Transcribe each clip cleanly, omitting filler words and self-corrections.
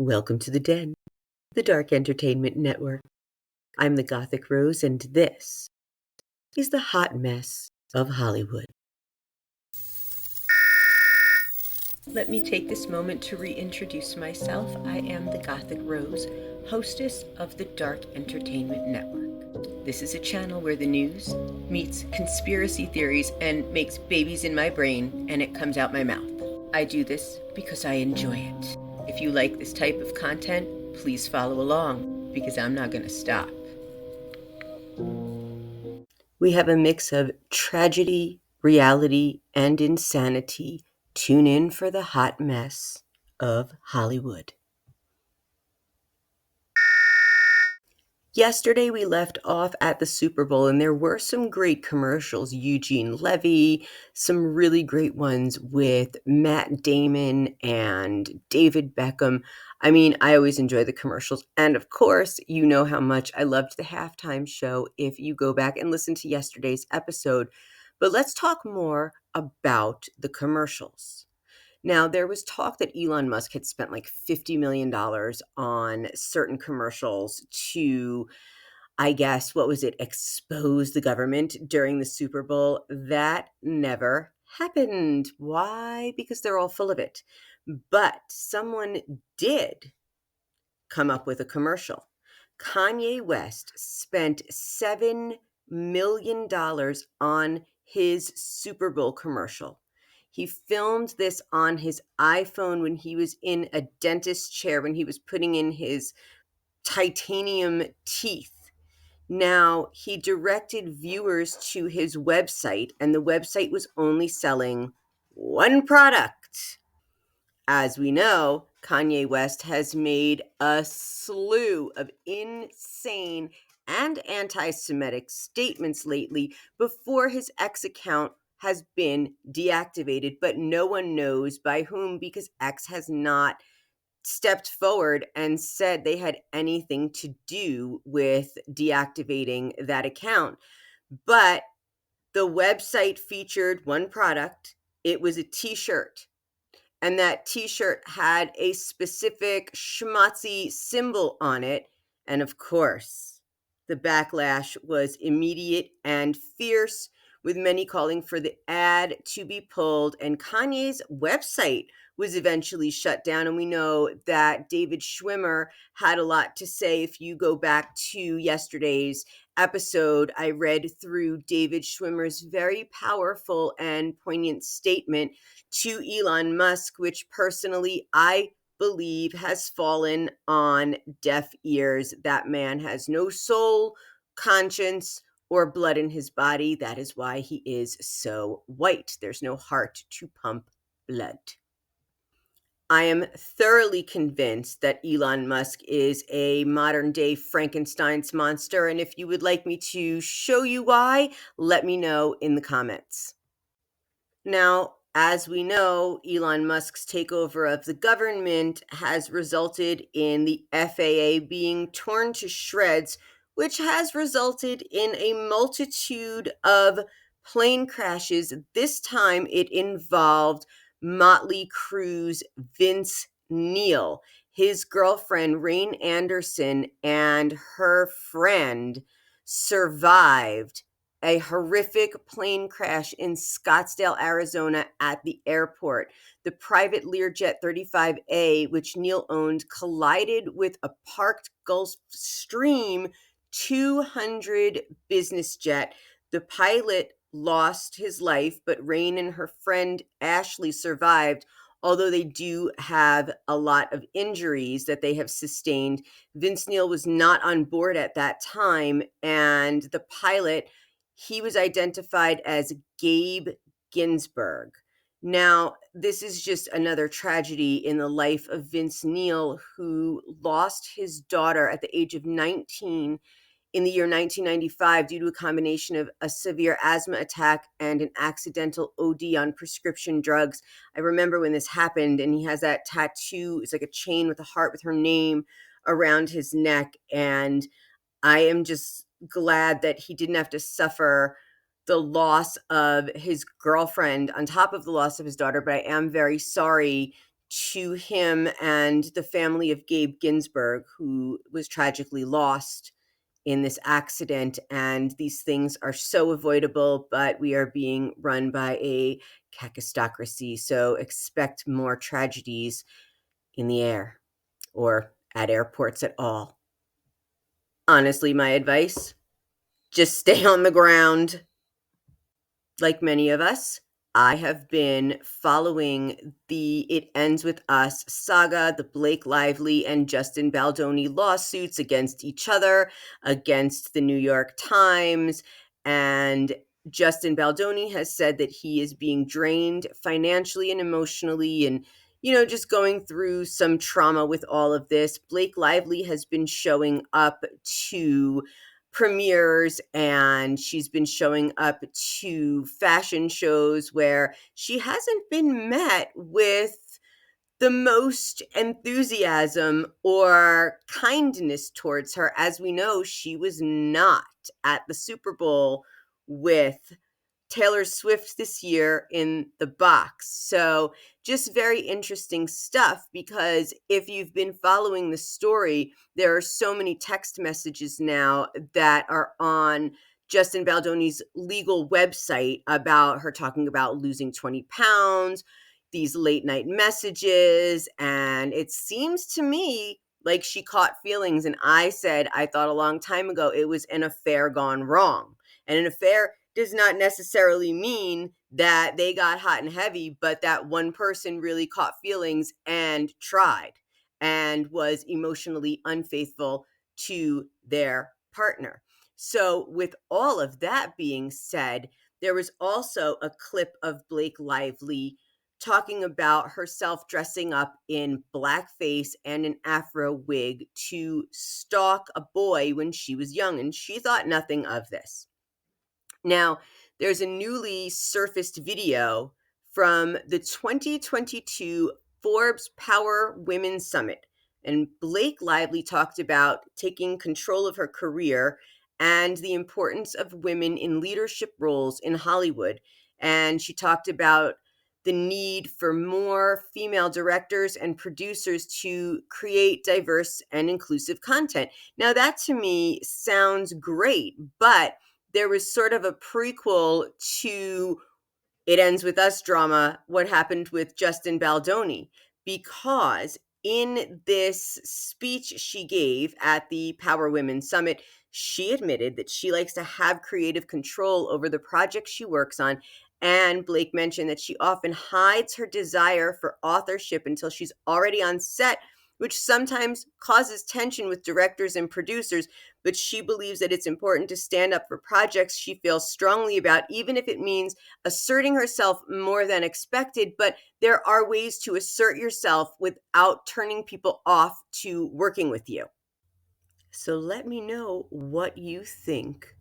Welcome to the Den, the Dark Entertainment Network. I'm the Gothic Rose, and this is the hot mess of Hollywood. Let me take this moment to reintroduce myself. I am the Gothic Rose, hostess of the Dark Entertainment Network. This is a channel where the news meets conspiracy theories and makes babies in my brain, and it comes out my mouth. I do this because I enjoy it. If you like this type of content, please follow along, because I'm not going to stop. We have a mix of tragedy, reality, and insanity. Tune in for the hot mess of Hollywood. Yesterday, we left off at the Super Bowl, and there were some great commercials. Eugene Levy, some really great ones with Matt Damon and David Beckham. I mean, I always enjoy the commercials. And of course, you know how much I loved the halftime show if you go back and listen to yesterday's episode. But let's talk more about the commercials. Now, there was talk that Elon Musk had spent like $50 million on certain commercials to, I guess, what was it, expose the government during the Super Bowl. That never happened. Why? Because they're all full of it. But someone did come up with a commercial. Kanye West spent $7 million on his Super Bowl commercial. He filmed this on his iPhone when he was in a dentist chair, when he was putting in his titanium teeth. Now, he directed viewers to his website, and the website was only selling one product. As we know, Kanye West has made a slew of insane and anti-Semitic statements lately before his X account has been deactivated, but no one knows by whom, because X has not stepped forward and said they had anything to do with deactivating that account. But the website featured one product. It was a t-shirt. And that t-shirt had a specific schmutzy symbol on it. And of course, the backlash was immediate and fierce, with many calling for the ad to be pulled. And Kanye's website was eventually shut down. And we know that David Schwimmer had a lot to say. If you go back to yesterday's episode, I read through David Schwimmer's very powerful and poignant statement to Elon Musk, which personally I believe has fallen on deaf ears. That man has no soul, conscience, or blood in his body. That is why he is so white. There's no heart to pump blood. I am thoroughly convinced that Elon Musk is a modern day Frankenstein's monster. And if you would like me to show you why, let me know in the comments. Now, as we know, Elon Musk's takeover of the government has resulted in the FAA being torn to shreds, which has resulted in a multitude of plane crashes. This time it involved Motley Crue's Vince Neil, his girlfriend Rain Anderson, and her friend survived a horrific plane crash in Scottsdale, Arizona at the airport. The private Learjet 35A, which Neil owned, collided with a parked Gulfstream 200 business jet. The pilot lost his life, but Rain and her friend Ashley survived, although they do have a lot of injuries that they have sustained. Vince Neil was not on board at that time, and the pilot, he was identified as Gabe Ginsburg. Now, this is just another tragedy in the life of Vince Neil, who lost his daughter at the age of 19 in the year 1995 due to a combination of a severe asthma attack and an accidental OD on prescription drugs. I remember when this happened, and he has that tattoo. It's like a chain with a heart with her name around his neck. And I am just glad that he didn't have to suffer the loss of his girlfriend on top of the loss of his daughter. But I am very sorry to him and the family of Gabe Ginsburg, who was tragically lost in this accident. And these things are so avoidable, but we are being run by a kakistocracy. So expect more tragedies in the air or at airports at all. Honestly, my advice, just stay on the ground. Like many of us, I have been following the It Ends With Us saga, the Blake Lively and Justin Baldoni lawsuits against each other, against the New York Times. And Justin Baldoni has said that he is being drained financially and emotionally and, just going through some trauma with all of this. Blake Lively has been showing up to premieres and she's been showing up to fashion shows where she hasn't been met with the most enthusiasm or kindness towards her. As we know, she was not at the Super Bowl with Taylor Swift this year in the box. So just very interesting stuff, because if you've been following the story, there are so many text messages now that are on Justin Baldoni's legal website about her talking about losing 20 pounds, these late night messages. And it seems to me like she caught feelings. And I said, I thought a long time ago, it was an affair gone wrong. And an affair does not necessarily mean that they got hot and heavy, but that one person really caught feelings and tried and was emotionally unfaithful to their partner. So, with all of that being said, there was also a clip of Blake Lively talking about herself dressing up in blackface and an afro wig to stalk a boy when she was young, and she thought nothing of this. Now, there's a newly surfaced video from the 2022 Forbes Power Women Summit. And Blake Lively talked about taking control of her career and the importance of women in leadership roles in Hollywood. And she talked about the need for more female directors and producers to create diverse and inclusive content. Now, that to me sounds great, but there was sort of a prequel to It Ends With Us drama, what happened with Justin Baldoni, because in this speech she gave at the Power Women Summit, she admitted that she likes to have creative control over the projects she works on. And Blake mentioned that she often hides her desire for authorship until she's already on set, which sometimes causes tension with directors and producers. But she believes that it's important to stand up for projects she feels strongly about, even if it means asserting herself more than expected. But there are ways to assert yourself without turning people off to working with you. So let me know what you think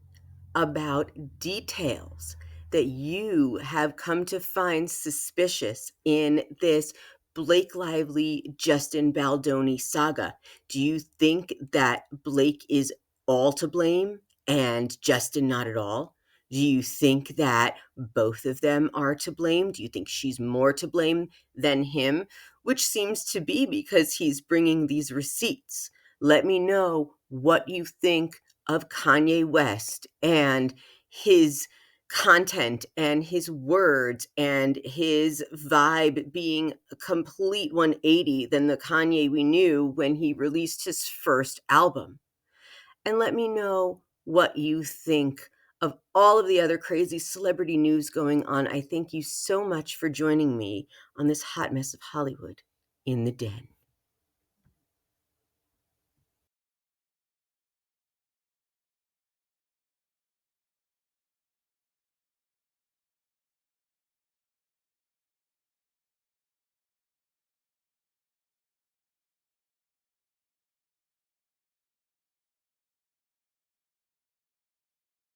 about details that you have come to find suspicious in this Blake Lively, Justin Baldoni saga. Do you think that Blake is all to blame and Justin not at all? Do you think that both of them are to blame? Do you think she's more to blame than him? Which seems to be because he's bringing these receipts. Let me know what you think of Kanye West and his content and his words and his vibe being a complete 180 than the Kanye we knew when he released his first album. And let me know what you think of all of the other crazy celebrity news going on. I thank you so much for joining me on this hot mess of Hollywood in the Den.